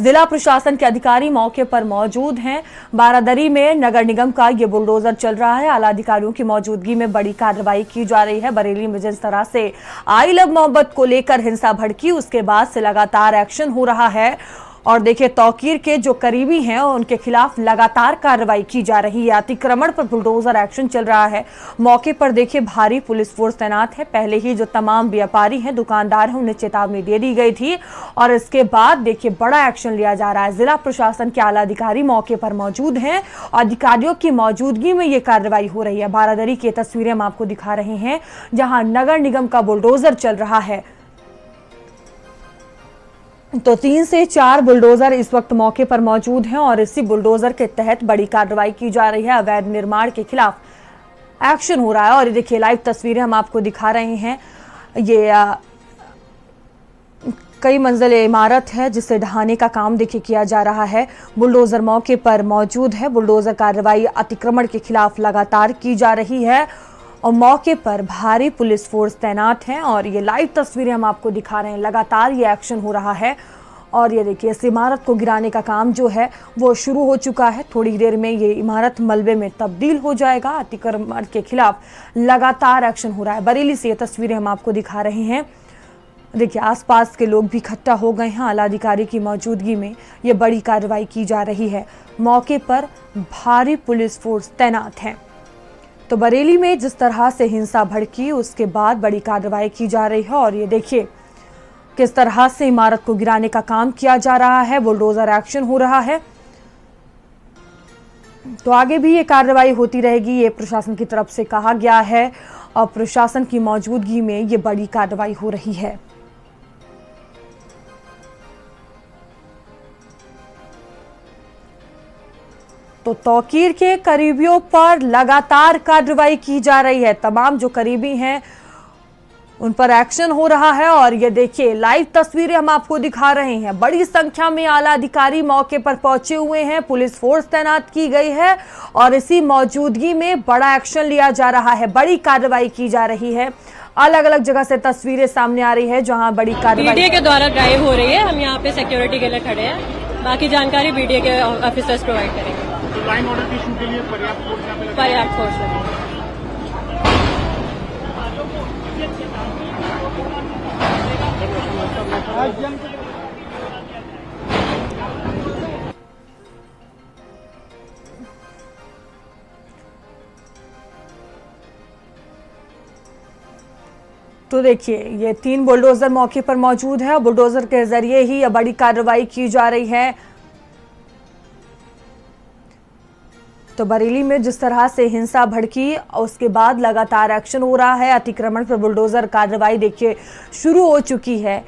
जिला प्रशासन के अधिकारी मौके पर मौजूद हैं। बारादरी में नगर निगम का ये बुलडोजर चल रहा है। आला अधिकारियों की मौजूदगी में बड़ी कार्रवाई की जा रही है। बरेली में जिस तरह से आई लव मोहब्बत को लेकर हिंसा भड़की, उसके बाद से लगातार एक्शन हो रहा है और देखिए तौकीर के जो करीबी हैं उनके खिलाफ लगातार कार्रवाई की जा रही है। अतिक्रमण पर बुलडोजर एक्शन चल रहा है। मौके पर देखिए भारी पुलिस फोर्स तैनात है। पहले ही जो तमाम व्यापारी हैं, दुकानदार हैं, उन्हें चेतावनी दे दी गई थी और इसके बाद देखिए बड़ा एक्शन लिया जा रहा है। जिला प्रशासन के आला अधिकारी मौके पर मौजूद हैं। अधिकारियों की मौजूदगी में ये कार्रवाई हो रही है। बारादरी की तस्वीरें हम आपको दिखा रहे हैं जहां नगर निगम का बुलडोजर चल रहा है। तो 3 से 4 बुलडोजर इस वक्त मौके पर मौजूद हैं और इसी बुलडोजर के तहत बड़ी कार्रवाई की जा रही है। अवैध निर्माण के खिलाफ एक्शन हो रहा है और ये देखिए लाइव तस्वीरें हम आपको दिखा रहे हैं। ये कई मंजिले इमारत है जिसे ढहाने का काम देखिए किया जा रहा है। बुलडोजर मौके पर मौजूद है। बुलडोजर कार्रवाई अतिक्रमण के खिलाफ लगातार की जा रही है और मौके पर भारी पुलिस फोर्स तैनात है और ये लाइव तस्वीरें हम आपको दिखा रहे हैं। लगातार ये एक्शन हो रहा है और ये देखिए इस इमारत को गिराने का काम जो है वो शुरू हो चुका है। थोड़ी देर में ये इमारत मलबे में तब्दील हो जाएगा। अतिक्रमण के खिलाफ लगातार एक्शन हो रहा है। बरेली से ये तस्वीरें हम आपको दिखा रहे हैं। देखिए आसपास के लोग भी इकट्ठा हो गए हैं। आला अधिकारी की मौजूदगी में ये बड़ी कार्रवाई की जा रही है। मौके पर भारी पुलिस फोर्स तैनात है। तो बरेली में जिस तरह से हिंसा भड़की, उसके बाद बड़ी कार्रवाई की जा रही है और ये देखिए किस तरह से इमारत को गिराने का काम किया जा रहा है। बुलडोजर एक्शन हो रहा है। तो आगे भी ये कार्रवाई होती रहेगी, ये प्रशासन की तरफ से कहा गया है और प्रशासन की मौजूदगी में ये बड़ी कार्रवाई हो रही है। तो तौकीर के करीबियों पर लगातार कार्रवाई की जा रही है। तमाम जो करीबी हैं उन पर एक्शन हो रहा है और ये देखिए लाइव तस्वीरें हम आपको दिखा रहे हैं। बड़ी संख्या में आला अधिकारी मौके पर पहुंचे हुए हैं। पुलिस फोर्स तैनात की गई है और इसी मौजूदगी में बड़ा एक्शन लिया जा रहा है। बड़ी कार्रवाई की जा रही है। अलग अलग जगह से तस्वीरें सामने आ रही है जहां बड़ी कार्रवाई बीडीए के द्वारा ड्राइव हो रही है। हम यहाँ पे सिक्योरिटी के लिए खड़े हैं। बाकी जानकारी बीडीए के ऑफिसर्स प्रोवाइड करेंगे। तो लाइन ऑर्डर की इशू के लिए पर्याप्त फोर्स यहाँ पे लगा? पर्याप्त फोर्स लगेगी। तो देखिए ये 3 बुलडोजर मौके पर मौजूद है और बुलडोजर के जरिए ही यह बड़ी कार्रवाई की जा रही है। तो बरेली में जिस तरह से हिंसा भड़की, उसके बाद लगातार एक्शन हो रहा है। अतिक्रमण पर बुलडोजर कार्रवाई देखिए शुरू हो चुकी है,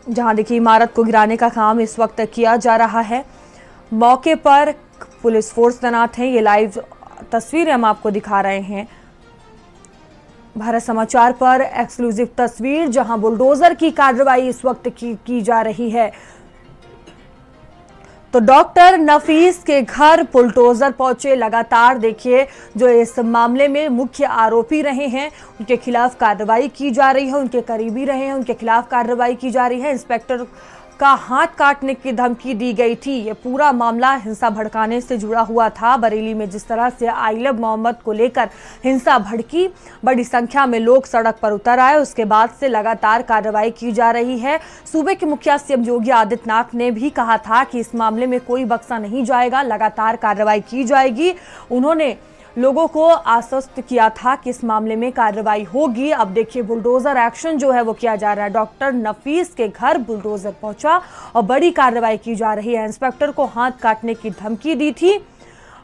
जहां देखिए इमारत को गिराने का काम इस वक्त किया जा रहा है। मौके पर पुलिस फोर्स तैनात है। ये लाइव तस्वीरें हम आपको दिखा रहे हैं। भारत समाचार पर एक्सक्लूसिव तस्वीर जहां बुलडोजर की कार्रवाई इस वक्त की जा रही है। तो डॉक्टर नफीस के घर बुलडोजर पहुंचे। लगातार देखिए जो इस मामले में मुख्य आरोपी रहे हैं उनके खिलाफ कार्रवाई की जा रही है। उनके करीबी रहे हैं, उनके खिलाफ कार्रवाई की जा रही है। इंस्पेक्टर का हाथ काटने की धमकी दी गई थी। ये पूरा मामला हिंसा भड़काने से जुड़ा हुआ था। बरेली में जिस तरह से आई लव मोहम्मद को लेकर हिंसा भड़की, बड़ी संख्या में लोग सड़क पर उतर आए। उसके बाद से लगातार कार्रवाई की जा रही है। सूबे के मुखिया सीएम योगी आदित्यनाथ ने भी कहा था कि इस मामले में कोई बख्शा नहीं जाएगा, लगातार कार्रवाई की जाएगी। उन्होंने लोगों को आश्वस्त किया था कि इस मामले में कार्रवाई होगी। अब देखिए बुलडोजर एक्शन जो है वो किया जा रहा है। डॉक्टर नफीस के घर बुलडोजर पहुंचा और बड़ी कार्रवाई की जा रही है। इंस्पेक्टर को हाथ काटने की धमकी दी थी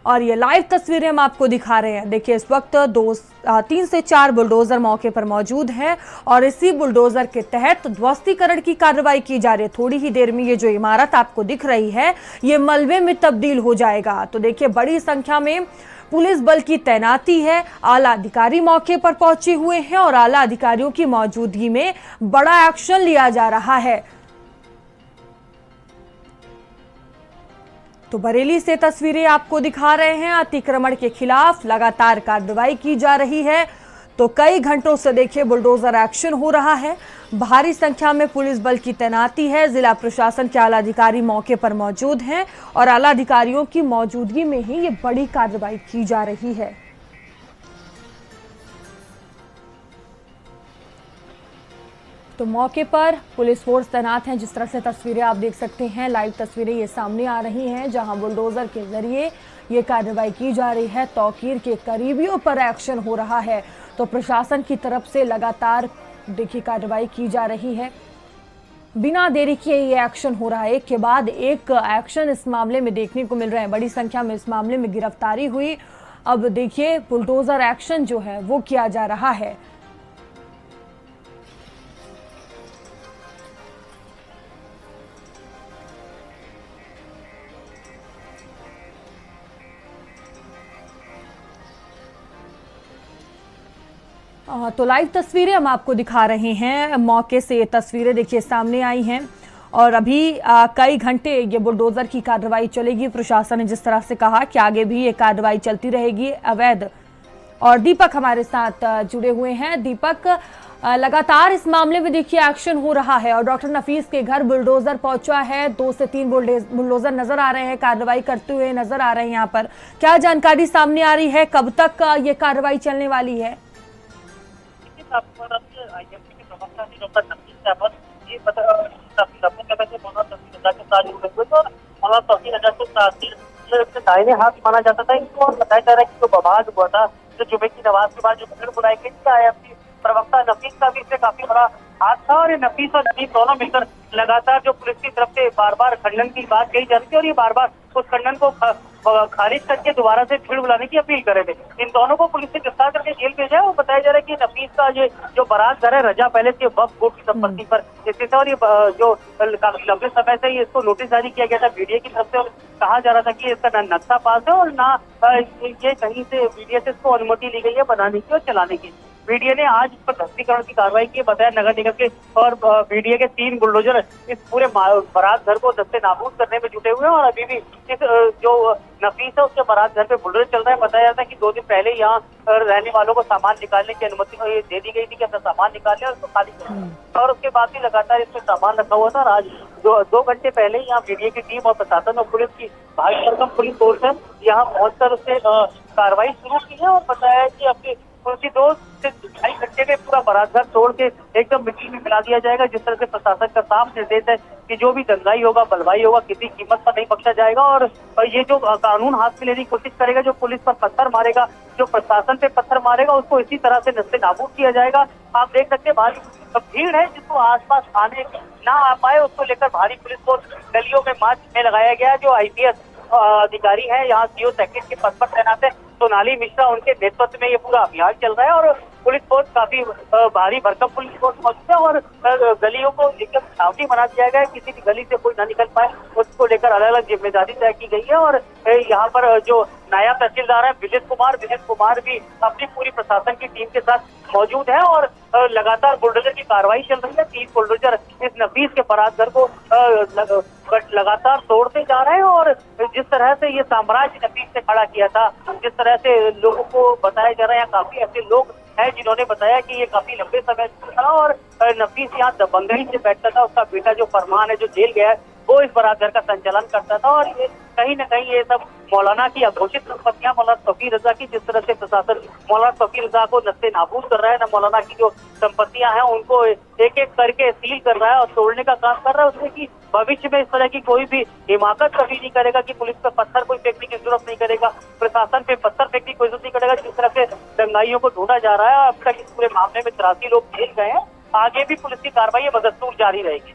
और ये लाइव तस्वीरें हम आपको दिखा रहे हैं। देखिए इस वक्त 3 से 4 बुलडोजर मौके पर मौजूद हैं और इसी बुलडोजर के तहत ध्वस्तीकरण की कार्रवाई की जा रही है। थोड़ी ही देर में ये जो इमारत आपको दिख रही है ये मलबे में तब्दील हो जाएगा। तो देखिए बड़ी संख्या में पुलिस बल की तैनाती है। आला अधिकारी मौके पर पहुंचे हुए हैं और आला अधिकारियों की मौजूदगी में बड़ा एक्शन लिया जा रहा है। तो बरेली से तस्वीरें आपको दिखा रहे हैं। अतिक्रमण के खिलाफ लगातार कार्रवाई की जा रही है। तो कई घंटों से देखिए बुलडोजर एक्शन हो रहा है। भारी संख्या में पुलिस बल की तैनाती है। जिला प्रशासन के आला अधिकारी मौके पर मौजूद हैं और आला अधिकारियों की मौजूदगी में ही ये बड़ी कार्रवाई की जा रही है। तो मौके पर पुलिस फोर्स तैनात है। जिस तरह से तस्वीरें आप देख सकते हैं, लाइव तस्वीरें ये सामने आ रही हैं, जहां बुलडोजर के जरिए ये कार्रवाई की जा रही है। तौकीर के करीबियों पर एक्शन हो रहा है। तो प्रशासन की तरफ से लगातार देखिए कार्रवाई की जा रही है। बिना देरी किए ये एक्शन हो रहा है। एक के बाद एक एक्शन इस मामले में देखने को मिल रहे हैं। बड़ी संख्या में इस मामले में गिरफ्तारी हुई। अब देखिए बुलडोजर एक्शन जो है वो किया जा रहा है। तो लाइव तस्वीरें हम आपको दिखा रहे हैं। मौके से ये तस्वीरें देखिए सामने आई हैं और अभी कई घंटे ये बुलडोजर की कार्रवाई चलेगी। प्रशासन ने जिस तरह से कहा कि आगे भी ये कार्रवाई चलती रहेगी अवैध। और दीपक हमारे साथ जुड़े हुए हैं। दीपक, लगातार इस मामले में देखिए एक्शन हो रहा है और डॉक्टर नफीस के घर बुलडोजर पहुंचा है। 2 से 3 बुलडोजर नजर आ रहे हैं, कार्रवाई करते हुए नजर आ रहे हैं। यहाँ पर क्या जानकारी सामने आ रही है? कब तक ये कार्रवाई चलने वाली है? दाहिने हाथ माना जाता था इनको, और बताया जा रहा है कि जो बवाल हुआ था, जो जुमे की नमाज के बाद जो भीड़ बुलाई गई थी, आईएमसी प्रवक्ता नफीस का भी इसमें काफी बड़ा हाथ था। और ये नफीस और नदीम दोनों मिलकर लगातार जो पुलिस की तरफ से बार बार खंडन की बात कही जा रही थी और ये बार बार उस खंडन को खारिज करके दोबारा से भीड़ बुलाने की अपील कर रहे थे। इन दोनों को पुलिस ने गिरफ्तार करके जेल भेजा है। वो बताया जा रहा है कि नफीस का ये जो बारात घर है रजा पैलेस के वक्फ बोर्ड की संपत्ति पर स्थित है और ये जो काफी लंबे समय से इसको नोटिस जारी किया गया था मीडिया की तरफ से और कहा जा रहा था कि इसका ना नक्शा पास है और ना ये कहीं से मीडिया से इसको अनुमति ली गई है बनाने की और चलाने की। मीडिया ने आज इस पर ध्वस्तीकरण की कार्रवाई की, बताया नगर निगम के और मीडिया के 3 बुलडोजर इस पूरे बारात घर को दस्ते नाबूद करने में जुटे हुए हैं और अभी भी इस जो नफीस है उसके बारात घर पे बुलडोजर चल रहा है। बताया जाता है कि 2 दिन पहले यहाँ रहने वालों को सामान निकालने की अनुमति दे दी गई थी कि अपना सामान निकाल लें और उसको खाली करें और उसके बाद भी लगातार इसमें सामान रखा हुआ था। और आज 2 घंटे पहले यहाँ मीडिया की टीम और प्रशासन और पुलिस की भारी भरकम पुलिस फोर्स है यहाँ पहुंचकर उससे कार्रवाई शुरू की है और बताया है कि अपनी उसी 2 से 2.5 घंटे में पूरा बारात घर तोड़ के एकदम मिट्टी में मिला दिया जाएगा। जिस तरह से प्रशासन का साफ निर्देश है कि जो भी दंगाई होगा, बलवाई होगा, किसी कीमत पर नहीं बख्शा जाएगा। और ये जो कानून हाथ में लेने की कोशिश करेगा, जो पुलिस पर पत्थर मारेगा, जो प्रशासन पे पत्थर मारेगा, उसको इसी तरह से नस्ते नाबूद किया जाएगा। आप देख सकते हैं भारी भीड़ है जिसको आसपास आने ना आ पाए उसको लेकर भारी पुलिस फोर्स गलियों में मार्च में लगाया गया है। जो IPS अधिकारी है यहाँ CO सेक्रेटरी के पद पर तैनात है सोनाली मिश्रा, उनके नेतृत्व में ये पूरा अभियान चल रहा है और पुलिस फोर्स काफी भारी भरकम पुलिस फोर्स मौजूद है और गलियों को एकदम छावनी बना दिया गया है। किसी भी गली से कोई ना निकल पाए उसको लेकर अलग अलग जिम्मेदारी तय की गई है। और यहाँ पर जो नायब तहसीलदार है विजय कुमार भी अपनी पूरी प्रशासन की टीम के साथ मौजूद है और लगातार बुलडोजर की कार्रवाई चल रही है। 3 बुलडोजर इस नफीस के बारात घर को लगातार तोड़ते जा रहे हैं और जिस तरह से ये साम्राज्य नफीस ने खड़ा किया था, जिस तरह से लोगों को बताया जा रहा है, काफी ऐसे लोग हैं जिन्होंने बताया कि ये काफी लंबे समय से था और नफीस यहाँ दबंगई से बैठता था। उसका बेटा जो फरमान है जो जेल गया है वो इस बारात घर का संचालन करता था और ये कहीं न कहीं ये सब मौलाना की अघोषित संपत्तियां मौलाना तौकीर रजा की, जिस तरह से प्रशासन मौलाना तौकीर रजा को नस्ते नाबूद कर रहा है, न मौलाना की जो संपत्तियां हैं उनको एक एक करके सील कर रहा है और तोड़ने का काम कर रहा है, उसमें कि भविष्य में इस तरह की कोई भी हिमाकत कभी नहीं करेगा कि पुलिस पर पत्थर कोई फेंकने की जरूरत नहीं करेगा, प्रशासन पे पत्थर फेंकने की कोई जरूरत नहीं करेगा। जिस तरह से दंगाइयों को ढूंढा जा रहा है, अब तक इस पूरे मामले में 83 लोग जेल गए हैं। आगे भी पुलिस की कार्रवाई बदस्तूर जारी रहेगी।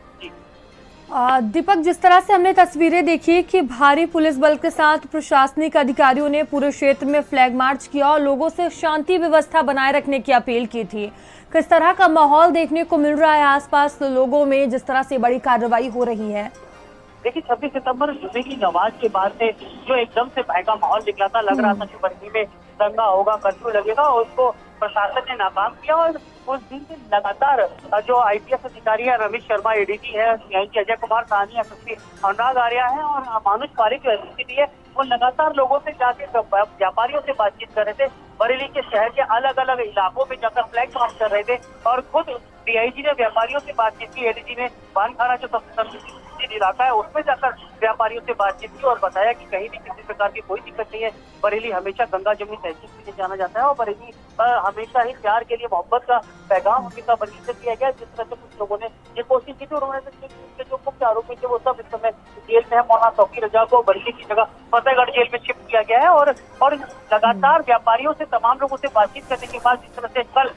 दीपक, जिस तरह से हमने तस्वीरें देखी कि भारी पुलिस बल के साथ प्रशासनिक अधिकारियों ने पूरे क्षेत्र में फ्लैग मार्च किया और लोगों से शांति व्यवस्था बनाए रखने की अपील की थी, किस तरह का माहौल देखने को मिल रहा है आसपास लोगों में जिस तरह से बड़ी कार्रवाई हो रही है? देखिए 26 सितंबर जुमे की नमाज के बाद से जो एकदम से भय का माहौल निकला था, लग रहा था कि बरनी में दंगा होगा, कर्फ्यू लगेगा, उसको प्रशासन ने नाकाम किया और उस दिन से लगातार जो IPS अधिकारी है, रमेश शर्मा ADG है, अजय कुमार साहनी SSP अनुराग आर्या है और मानुष पारिक जो SSP है, वो लगातार लोगों से जाके व्यापारियों से बातचीत कर रहे थे बरेली के शहर के अलग अलग इलाकों में जाकर फ्लैग मार्च कर रहे थे और खुद डीआईजी ने व्यापारियों से बातचीत की। एडीजी ने बानखाना जो सबसे संवेदनशील इलाका है उसमें जाकर व्यापारियों से बातचीत की और बताया कि कहीं भी किसी प्रकार की कोई दिक्कत नहीं है। बरेली हमेशा गंगा जमुनी तहसील के लिए जाना जाता है और बरेली हमेशा ही प्यार के लिए, मोहब्बत का पैगाम हमेशा बरेली से दिया गया। जिस तरह से कुछ लोगों ने ये कोशिश की थी, उन्होंने जो मुख्य आरोपी थे वो सब इस समय जेल में है। मौलाना तौकीर रजा को बरेली की जगह फतेहगढ़ जेल में शिफ्ट किया गया है और लगातार व्यापारियों से, तमाम लोगों से बातचीत करने के बाद जिस तरह से कल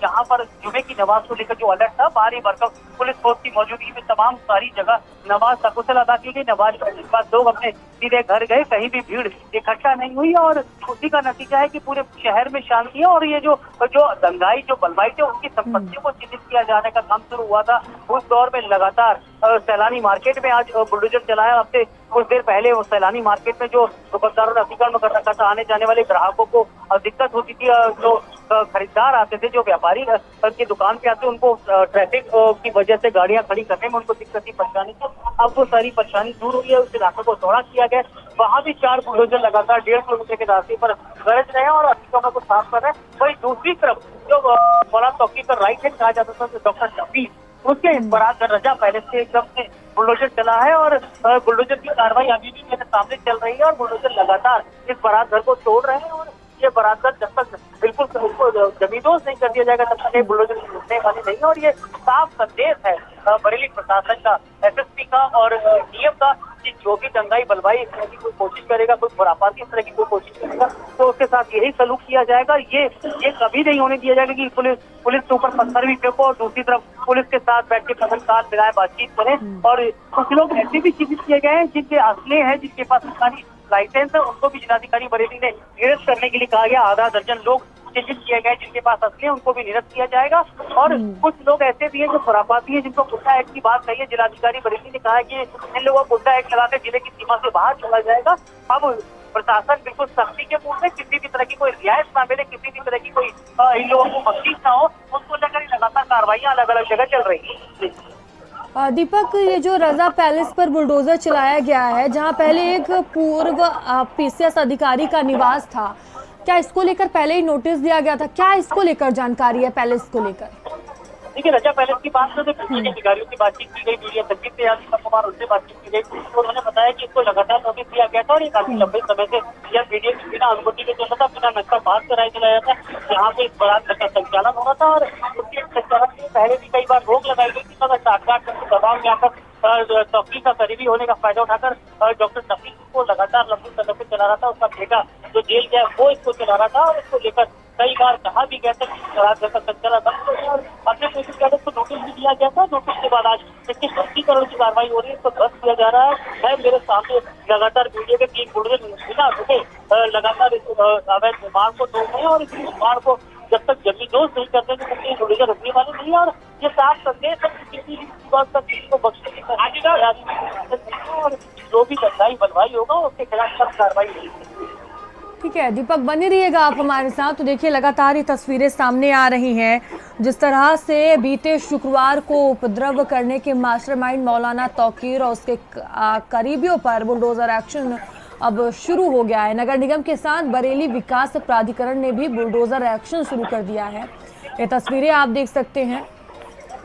यहाँ पर जुमे की नमाज को लेकर जो अलर्ट था, भारी भरकम पुलिस फोर्स की मौजूदगी में तमाम सारी जगह नमाज सकुशल अदा की गई। नमाज पढ़ने के बाद लोग अपने सीधे घर गए, कहीं भी भीड़ इकट्ठा नहीं हुई और उसी का नतीजा है कि पूरे शहर में शांति है। और ये जो दंगाई, जो बलवाई थे, उनकी संपत्तियों को चिन्हित किया जाने का काम शुरू हुआ था। उस दौर में लगातार सैलानी मार्केट में आज बुलडोजर चलाया। अब से कुछ देर पहले वो सैलानी मार्केट में जो दुकानदारों ने अतिक्रमण कर रखा था, आने जाने वाले ग्राहकों को दिक्कत होती थी। जो खरीदार आते थे, जो व्यापारी की दुकान पे आते, उनको ट्रैफिक की वजह से गाड़ियां खड़ी करने में उनको दिक्कत थी, परेशानी थी। अब वो सारी परेशानी दूर हुई है, उस इलाके को चौड़ा किया गया। वहाँ भी 4 बुलडोजर लगातार 1.5 किलोमीटर के रास्ते पर गरज रहे हैं और अतिक्रमण को साफ कर रहे हैं। वही दूसरी तरफ जो मौलाना तौकीर का राइट हैंड कहा जाता था, डॉक्टर शफीक, उसके बरात रजा पैलेस से एकदम से बुलडोजर चला है और बुलडोजर की कार्रवाई अभी भी मेरे सामने चल रही है और बुलडोजर लगातार इस बारात घर को तोड़ रहे हैं। और ये बारात घर जब तक बिल्कुल उसको जमींदोज नहीं कर दिया जाएगा तब तक बुलडोजर छूटने वाली नहीं है। और ये साफ संदेश है बरेली प्रशासन का, एसएसपी का और डीएम का कि जो भी दंगाई बलवाई इस तरह की कोई कोशिश करेगा, कोई खुरापाती इस तरह की कोई कोशिश करेगा, तो उसके साथ यही सलूक किया जाएगा। ये कभी नहीं होने दिया जाएगा कि पुलिस के ऊपर पत्थर भी फेंको और दूसरी तरफ पुलिस के साथ बैठ के कदम काल मिलाए बातचीत करें। और कुछ लोग ऐसे भी चिन्हित किए गए हैं जिनके असले हैं, जिनके पास सरकारी लाइसेंस है, उनको भी जिलाधिकारी बरेली ने निरस्त करने के लिए कहा गया। आधा दर्जन लोग चिन्हित किए गए जिनके पास असली है, उनको भी निरस्त किया जाएगा। और कुछ लोग ऐसे भी हैं जो खुरापाती है, जिनको गुंडा एक्ट की बात कही है। जिलाधिकारी बरेली ने कहा है कि इन लोगों को गुंडा एक्ट लगाकर जिले की सीमा से बाहर चला जाएगा। अब प्रशासन बिल्कुल सख्ती के पूर्व में किसी भी तरह की कोई रियायत ना मिले, किसी भी तरह की कोई इन लोगों को बख्शीश ना हो, उसको लेकर लगातार कार्रवाइयां अलग अलग जगह चल रही है। दीपक, ये जो रजा पैलेस पर बुलडोजर चलाया गया है, जहां पहले एक पूर्व पीसीएस अधिकारी का निवास था, क्या इसको लेकर पहले ही नोटिस दिया गया था? क्या इसको लेकर जानकारी है पैलेस को लेकर? देखिए, रजा पैलेस की बात करते हैं, अधिकारियों से बातचीत की गई, मीडिया सचिव से दीपक कुमार, उनसे बातचीत की गई तो उन्होंने बताया कि इसको लगातार नोटिस दिया गया था और ये काफी लंबे समय से यह मीडिया की बिना अनुमति के चल रहा था, बिना नक्शा पास कराया चलाया था। यहाँ पे इस बारात का संचालन हो रहा था और उसके संचालन के पहले भी कई बार रोक लगाई गई थी, मगर साठगांठ करके दबाव में आकर तौकीर का करीबी होने का फायदा उठाकर डॉक्टर शफीक को लगातार लंबी समय से चला रहा था। उसका बेटा जो जेल गया वो इसको चला रहा था और इसको लेकर कई बार कहा भी गया था कि बारात घर का संचालन बंद हो और अपने कोशिश किया तो नोटिस भी दिया गया था। नोटिस के बाद आज इसकी 30 की कार्रवाई हो रही है, इसको ध्वस्त किया जा रहा है। मेरे सामने लगातार वीडियो के 3 बुलडोजर बिना रुके लगातार इस अवैध निर्माण को तोड़ रहे हैं और इस निर्माण को जब तक जमींदोज नहीं करते तब तक ये बुलडोजर रुकने वाले नहीं है। और ये साफ संदेश है कि किसी को बख्शने की और जो भी दंगाई बलवाई होगा उसके खिलाफ सख्त कार्रवाई होगी। ठीक है दीपक, बने रहिएगा आप हमारे साथ। तो देखिए, लगातार ये तस्वीरें सामने आ रही हैं जिस तरह से बीते शुक्रवार को उपद्रव करने के मास्टरमाइंड मौलाना तौकीर और उसके करीबियों पर बुलडोजर एक्शन अब शुरू हो गया है। नगर निगम के साथ बरेली विकास प्राधिकरण ने भी बुलडोजर एक्शन शुरू कर दिया है। ये तस्वीरें आप देख सकते हैं।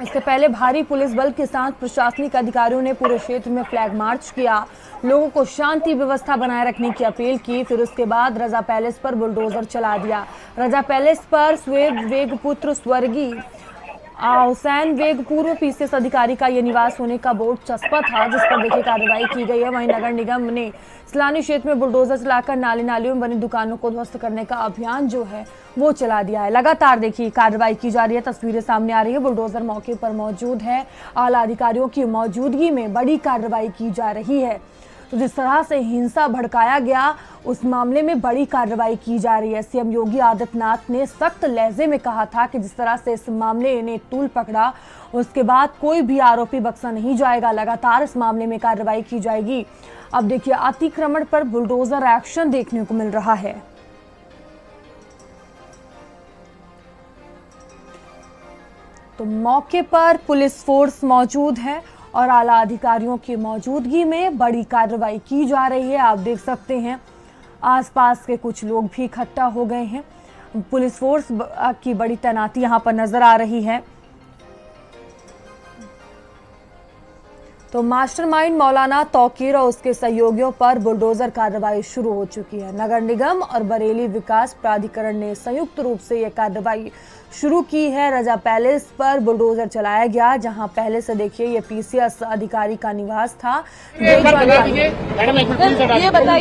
इससे पहले भारी पुलिस बल के साथ प्रशासनिक अधिकारियों ने पूरे क्षेत्र में फ्लैग मार्च किया, लोगों को शांति व्यवस्था बनाए रखने की अपील की। फिर उसके बाद रजा पैलेस पर बुलडोजर चला दिया। रजा पैलेस पर स्वेद वेग पुत्र स्वर्गीय हुसैन वेग पूर्व पीसीएस अधिकारी का ये निवास होने का बोर्ड चस्पा था, जिस पर देखिए कार्रवाई की गई है। वहीं नगर निगम ने सैलानी क्षेत्र में बुलडोजर चलाकर नालियों में बनी दुकानों को ध्वस्त करने का अभियान जो है वो चला दिया है। लगातार देखिए कार्रवाई की जा रही है, तस्वीरें सामने आ रही है। बुलडोजर मौके पर मौजूद है, आला अधिकारियों की मौजूदगी में बड़ी कार्रवाई की जा रही है। तो जिस तरह से हिंसा भड़काया गया, उस मामले में बड़ी कार्रवाई की जा रही है। सीएम योगी आदित्यनाथ ने सख्त लहजे में कहा था कि जिस तरह से इस मामले ने तूल पकड़ा, उसके बाद कोई भी आरोपी बख्शा नहीं जाएगा। लगातार इस मामले में कार्रवाई की जाएगी। अब देखिए, अतिक्रमण पर बुलडोजर एक्शन देखने को मिल रहा है। तो मौके पर पुलिस फोर्स मौजूद है और आला अधिकारियों की मौजूदगी में बड़ी कार्रवाई की जा रही है। आप देख सकते हैं आसपास के कुछ लोग भी इकट्ठा हो गए हैं। पुलिस फोर्स की बड़ी तैनाती यहां पर नजर आ रही है। तो मास्टरमाइंड मौलाना तौकीर और उसके सहयोगियों पर बुलडोजर कार्रवाई शुरू हो चुकी है। नगर निगम और बरेली विकास प्राधिकरण ने संयुक्त रूप से यह कार्रवाई शुरू की है। रजा पैलेस पर बुलडोजर चलाया गया, जहां पहले से देखिए ये पीसीएस अधिकारी का निवास था। ये बताइए, एक सेकंड हटाइए ना,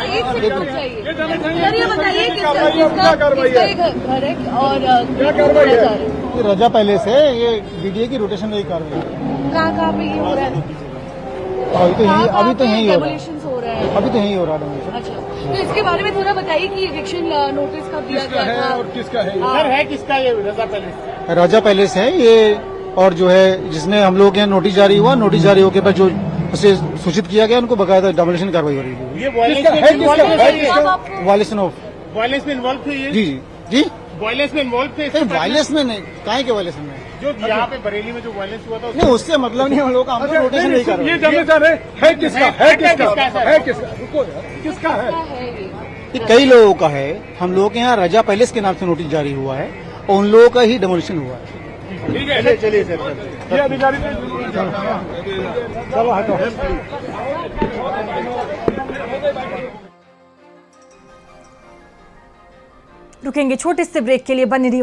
एक सेकंड चाहिए सर, ये बताइए किसका घर है और क्या कार्रवाई है? ये रजा पैलेस है, ये बीडीए की रोटेशनरी कार्रवाई है। कहाँ पे ये हो रहा है? अभी तो यही हो रहा है, डेमोलिशंस हो रहा है। अभी तो यही हो रहा है। अच्छा, तो इसके बारे में थोड़ा बताइए कि इविक्शन नोटिस कब दिया गया था और किसका है? हाँ। सर है किसका ये रजा पैलेस? रजा पैलेस है ये, और जो है जिसमें हम लोग के यहाँ नोटिस जारी हुआ, नोटिस जारी होने के बाद जो उसे सूचित किया गया, उनको बकायदा डेमोलिशन कार्रवाई हो रही है। ये वायलेशन ऑफ वायलेंस में इन्वॉल्व हुई है? जी जी वायलेंस में इन्वॉल्व थे? वायलेंस में नहीं, काहे के वायलेस में जो यहाँ पे बरेली में जो वायलेंस हुआ था नहीं, उससे मतलब नहीं, हम लोग का हम लोग रोटेशन नहीं कर रहे। ये जानना चाह रहे है किसका है, किसका है? ये कई लोगों का है। हम लोग के यहाँ रजा पैलेस के नाम से नोटिस जारी हुआ है और उन लोगों का ही डेमोलिशन हुआ है। ठीक है, चलिए सर, ये अधिकारी चलो हटो। रुकेंगे छोटे से ब्रेक के लिए, बने रहिए।